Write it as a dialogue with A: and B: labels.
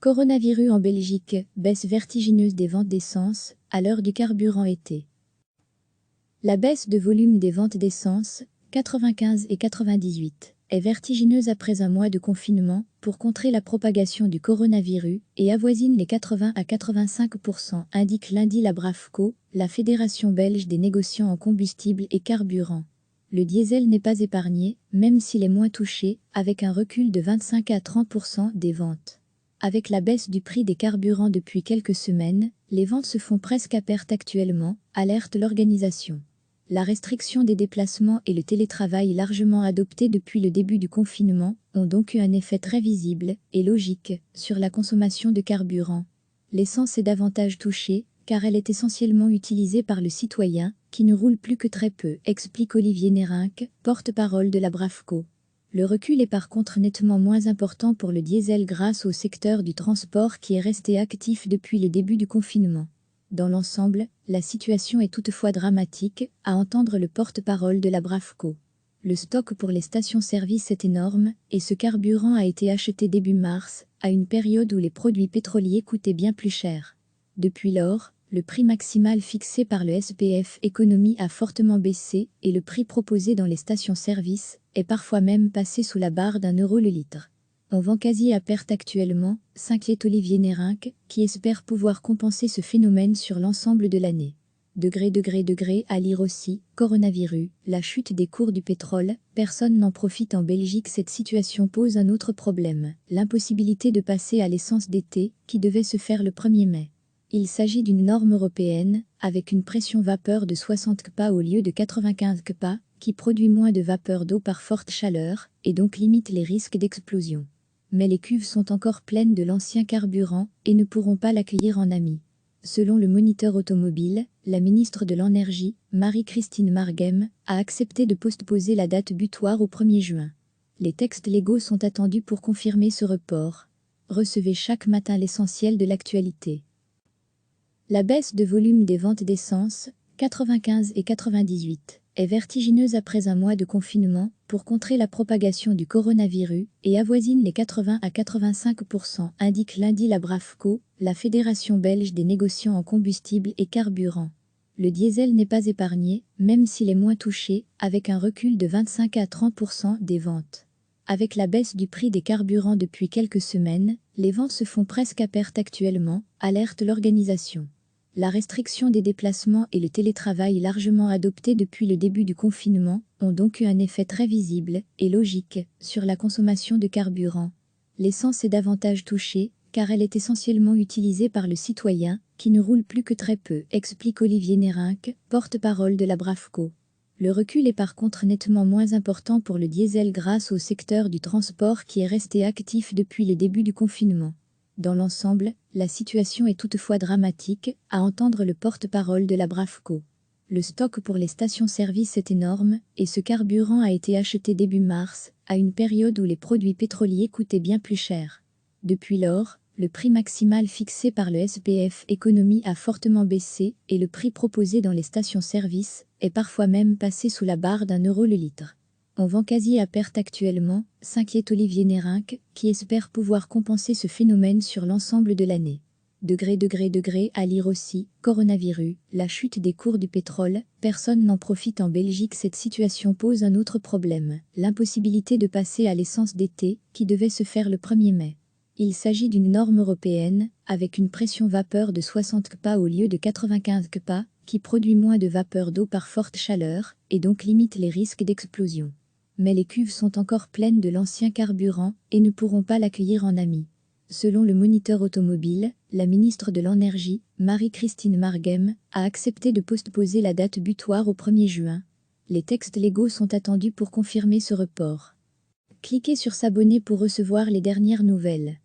A: Coronavirus en Belgique, baisse vertigineuse des ventes d'essence, à l'heure du carburant été. La baisse de volume des ventes d'essence, 95 et 98, est vertigineuse après un mois de confinement pour contrer la propagation du coronavirus et avoisine les 80 à 85%, indique lundi la Bravco, la Fédération belge des négociants en combustible et carburant. Le diesel n'est pas épargné, même s'il est moins touché, avec un recul de 25 à 30% des ventes. Avec la baisse du prix des carburants depuis quelques semaines, les ventes se font presque à perte actuellement, alerte l'organisation. La restriction des déplacements et le télétravail largement adopté depuis le début du confinement ont donc eu un effet très visible et logique sur la consommation de carburant. L'essence est davantage touchée car elle est essentiellement utilisée par le citoyen qui ne roule plus que très peu, explique Olivier Nérinck, porte-parole de la Bravco. Le recul est par contre nettement moins important pour le diesel grâce au secteur du transport qui est resté actif depuis le début du confinement. Dans l'ensemble, la situation est toutefois dramatique, à entendre le porte-parole de la Bravco. Le stock pour les stations-service est énorme et ce carburant a été acheté début mars, à une période où les produits pétroliers coûtaient bien plus cher. Depuis lors, le prix maximal fixé par le SPF Économie a fortement baissé et le prix proposé dans les stations-service est parfois même passé sous la barre d'1 € le litre. On vend quasi à perte actuellement, s'inquiète Olivier Nérinck, qui espère pouvoir compenser ce phénomène sur l'ensemble de l'année. À lire aussi, coronavirus, la chute des cours du pétrole, personne n'en profite en Belgique. Cette situation pose un autre problème, l'impossibilité de passer à l'essence d'été, qui devait se faire le 1er mai. Il s'agit d'une norme européenne, avec une pression vapeur de 60 kPa au lieu de 95 kPa, qui produit moins de vapeur d'eau par forte chaleur, et donc limite les risques d'explosion. Mais les cuves sont encore pleines de l'ancien carburant, et ne pourront pas l'accueillir en ami. Selon le Moniteur automobile, la ministre de l'Énergie, Marie-Christine Marghem, a accepté de postposer la date butoir au 1er juin. Les textes légaux sont attendus pour confirmer ce report. Recevez chaque matin l'essentiel de l'actualité. La baisse de volume des ventes d'essence, 95 et 98, est vertigineuse après un mois de confinement pour contrer la propagation du coronavirus et avoisine les 80 à 85%, indique lundi la Bravco, la Fédération belge des négociants en combustible et carburant. Le diesel n'est pas épargné, même s'il est moins touché, avec un recul de 25 à 30% des ventes. Avec la baisse du prix des carburants depuis quelques semaines, les ventes se font presque à perte actuellement, alerte l'organisation. La restriction des déplacements et le télétravail largement adopté depuis le début du confinement ont donc eu un effet très visible et logique sur la consommation de carburant. L'essence est davantage touchée car elle est essentiellement utilisée par le citoyen qui ne roule plus que très peu, explique Olivier Nérinck, porte-parole de la Bravco. Le recul est par contre nettement moins important pour le diesel grâce au secteur du transport qui est resté actif depuis le début du confinement. Dans l'ensemble, la situation est toutefois dramatique, à entendre le porte-parole de la Bravco. Le stock pour les stations-service est énorme et ce carburant a été acheté début mars, à une période où les produits pétroliers coûtaient bien plus cher. Depuis lors, le prix maximal fixé par le SPF Économie a fortement baissé et le prix proposé dans les stations-service est parfois même passé sous la barre d'1 € le litre. On vend quasi à perte actuellement, s'inquiète Olivier Nérinck, qui espère pouvoir compenser ce phénomène sur l'ensemble de l'année. À lire aussi, coronavirus, la chute des cours du pétrole, personne n'en profite en Belgique. Cette situation pose un autre problème, l'impossibilité de passer à l'essence d'été, qui devait se faire le 1er mai. Il s'agit d'une norme européenne, avec une pression vapeur de 60 kPa au lieu de 95 kPa, qui produit moins de vapeur d'eau par forte chaleur, et donc limite les risques d'explosion. Mais les cuves sont encore pleines de l'ancien carburant et ne pourront pas l'accueillir en ami. Selon le Moniteur automobile, la ministre de l'Énergie, Marie-Christine Marghem, a accepté de postposer la date butoir au 1er juin. Les textes légaux sont attendus pour confirmer ce report. Cliquez sur s'abonner pour recevoir les dernières nouvelles.